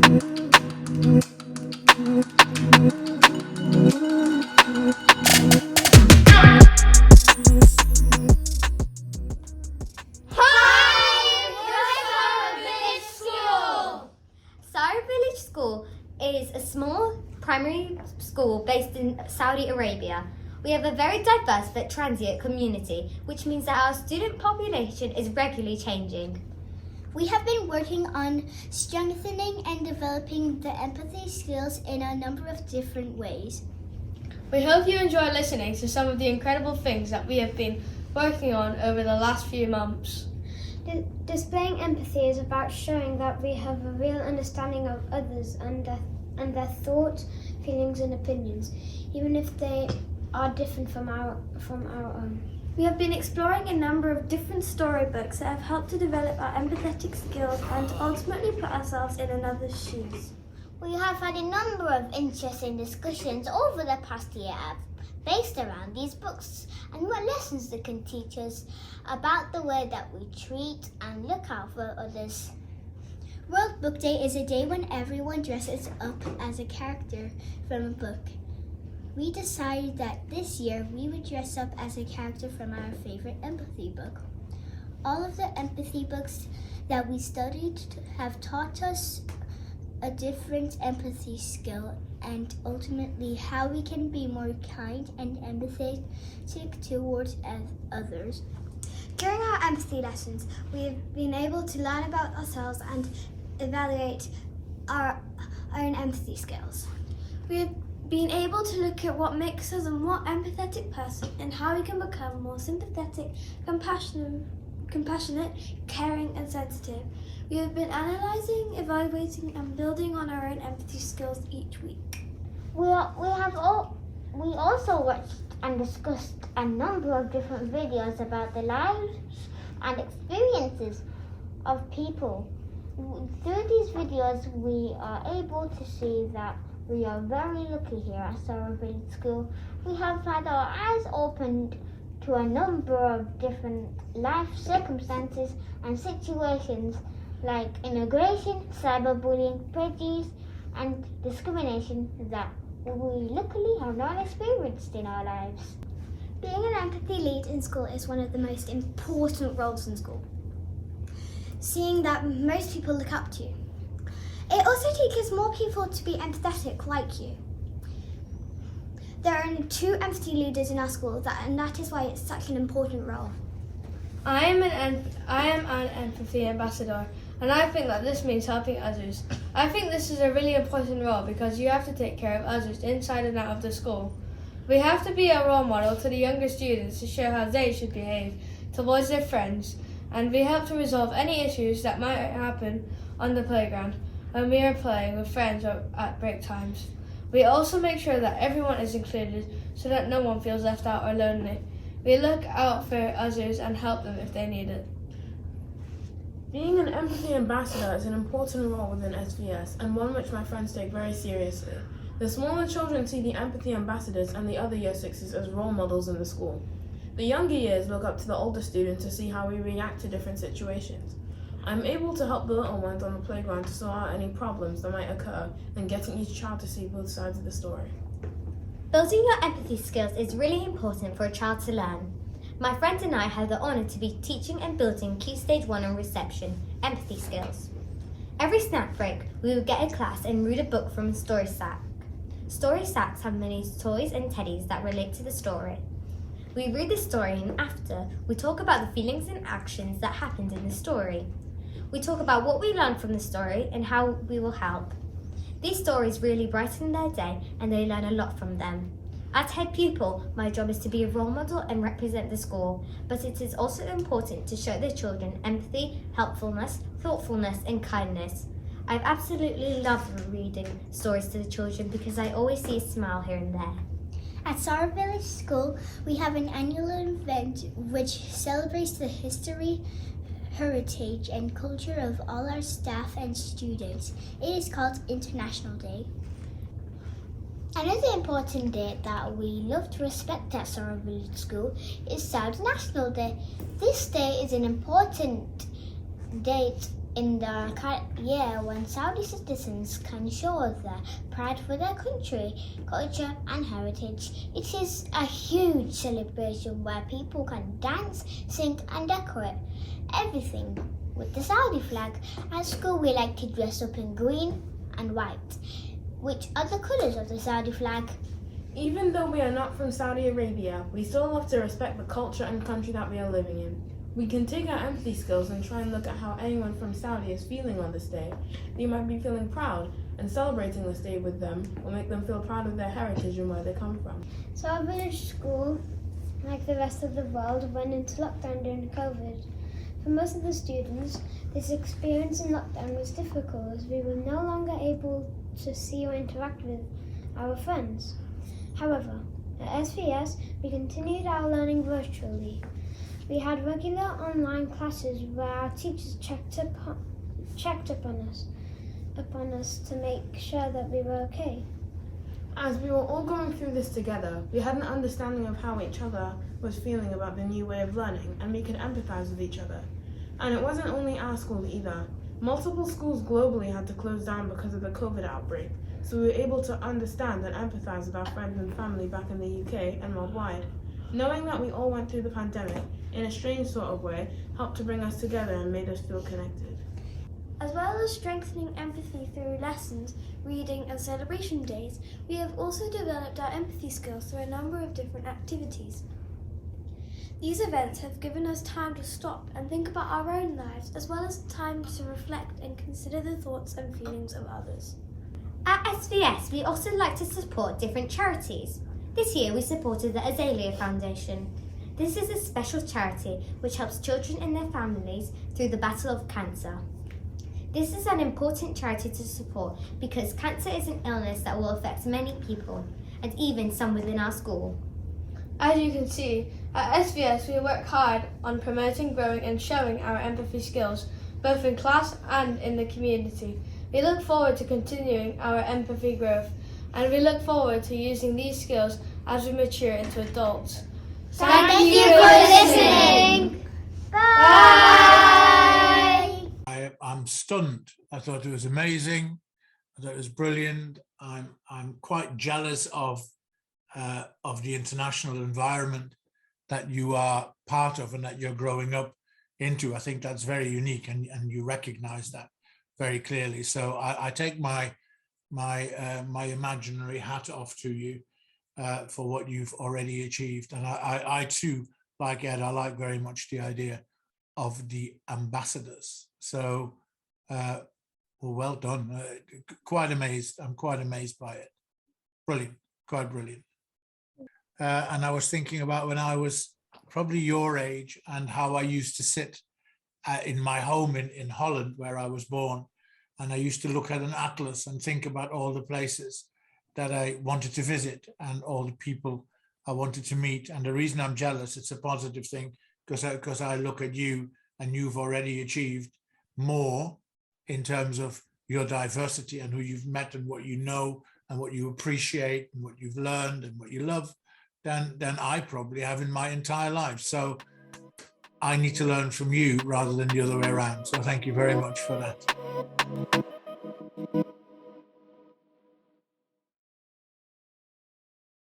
Sara Village School is a small primary school based in Saudi Arabia. We have a very diverse but transient community, which means that our student population is regularly changing. We have been working on strengthening and developing the empathy skills in a number of different ways. We hope you enjoy listening to some of the incredible things that we have been working on over the last few months. Displaying empathy is about showing that we have a real understanding of others and their thoughts, feelings and opinions, even if they are different from our own. We have been exploring a number of different storybooks that have helped to develop our empathetic skills and ultimately put ourselves in another's shoes. We have had a number of interesting discussions over the past year based around these books and what lessons they can teach us about the way that we treat and look out for others. World Book Day is a day when everyone dresses up as a character from a book. We decided that this year we would dress up as a character from our favorite empathy book. All of the empathy books that we studied have taught us a different empathy skill and ultimately how we can be more kind and empathetic towards others. During our empathy lessons, we've been able to learn about ourselves and evaluate our own empathy skills. We have been able to look at what makes us a more empathetic person and how we can become more sympathetic, compassionate, caring and sensitive. We have been analysing, evaluating and building on our own empathy skills each week. We also watched and discussed a number of different videos about the lives and experiences of people. Through these videos, we are able to see that we are very lucky here at Sara Village School. We have had our eyes opened to a number of different life circumstances and situations like immigration, cyberbullying, prejudice, and discrimination that we luckily have not experienced in our lives. Being an empathy lead in school is one of the most important roles in school, seeing that most people look up to you. It also teaches more people to be empathetic like you. There are only 2 empathy leaders in our school, and that is why it's such an important role. I am an empathy ambassador, and I think that this means helping others. I think this is a really important role because you have to take care of others inside and out of the school. We have to be a role model to the younger students to show how they should behave towards their friends, and we help to resolve any issues that might happen on the playground when we are playing with friends or at break times. We also make sure that everyone is included so that no one feels left out or lonely. We look out for others and help them if they need it. Being an empathy ambassador is an important role within SVS and one which my friends take very seriously. The smaller children see the empathy ambassadors and the other year 6s as role models in the school. The younger years look up to the older students to see how we react to different situations. I'm able to help the little ones on the playground to sort out any problems that might occur and getting each child to see both sides of the story. Building your empathy skills is really important for a child to learn. My friends and I had the honour to be teaching and building Key Stage 1 on reception, empathy skills. Every snack break, we would get a class and read a book from a story sack. Story sacks have many toys and teddies that relate to the story. We read the story and after, we talk about the feelings and actions that happened in the story. We talk about what we learned from the story and how we will help. These stories really brighten their day and they learn a lot from them. As head pupil, my job is to be a role model and represent the school, but it is also important to show the children empathy, helpfulness, thoughtfulness and kindness. I've absolutely loved reading stories to the children because I always see a smile here and there. At Sara Village School, we have an annual event which celebrates the history, heritage and culture of all our staff and students. It is called International Day. Another important date that we love to respect at Sara Village School is Saudi National Day. This day is an important date in the year when Saudi citizens can show their pride for their country, culture and heritage. It is a huge celebration where people can dance, sing and decorate everything with the Saudi flag. At school we like to dress up in green and white, which are the colours of the Saudi flag. Even though we are not from Saudi Arabia, we still love to respect the culture and country that we are living in. We can take our empathy skills and try and look at how anyone from Saudi is feeling on this day. They might be feeling proud, and celebrating this day with them will make them feel proud of their heritage and where they come from. So our village school, like the rest of the world, went into lockdown during COVID. For most of the students, this experience in lockdown was difficult as we were no longer able to see or interact with our friends. However, at SVS, we continued our learning virtually. We had regular online classes where our teachers checked upon us to make sure that we were okay. As we were all going through this together, we had an understanding of how each other was feeling about the new way of learning, and we could empathize with each other. And it wasn't only our school either. Multiple schools globally had to close down because of the COVID outbreak, so we were able to understand and empathize with our friends and family back in the UK and worldwide. Knowing that we all went through the pandemic, in a strange sort of way, helped to bring us together and made us feel connected. As well as strengthening empathy through lessons, reading and celebration days, we have also developed our empathy skills through a number of different activities. These events have given us time to stop and think about our own lives, as well as time to reflect and consider the thoughts and feelings of others. At SVS, we also like to support different charities. This year we supported the Azalea Foundation. This is a special charity which helps children and their families through the battle of cancer. This is an important charity to support because cancer is an illness that will affect many people, and even some within our school. As you can see, at SVS we work hard on promoting, growing and showing our empathy skills, both in class and in the community. We look forward to continuing our empathy growth, and we look forward to using these skills as we mature into adults. Thank you for listening. Bye. I'm stunned. I thought it was amazing. I thought it was brilliant. I'm quite jealous of the international environment that you are part of and that you're growing up into. I think that's very unique, and you recognize that very clearly. So I take my imaginary hat off to you for what you've already achieved. And I too, like Ed, I like very much the idea of the ambassadors. So well done. Quite amazed. I'm quite amazed by it. Brilliant, quite brilliant. And I was thinking about when I was probably your age and how I used to sit in my home in Holland, where I was born. And I used to look at an atlas and think about all the places that I wanted to visit and all the people I wanted to meet. And the reason I'm jealous, it's a positive thing, because I look at you and you've already achieved more in terms of your diversity and who you've met and what you know and what you appreciate and what you've learned and what you love than I probably have in my entire life. So I need to learn from you rather than the other way around. So thank you very much for that.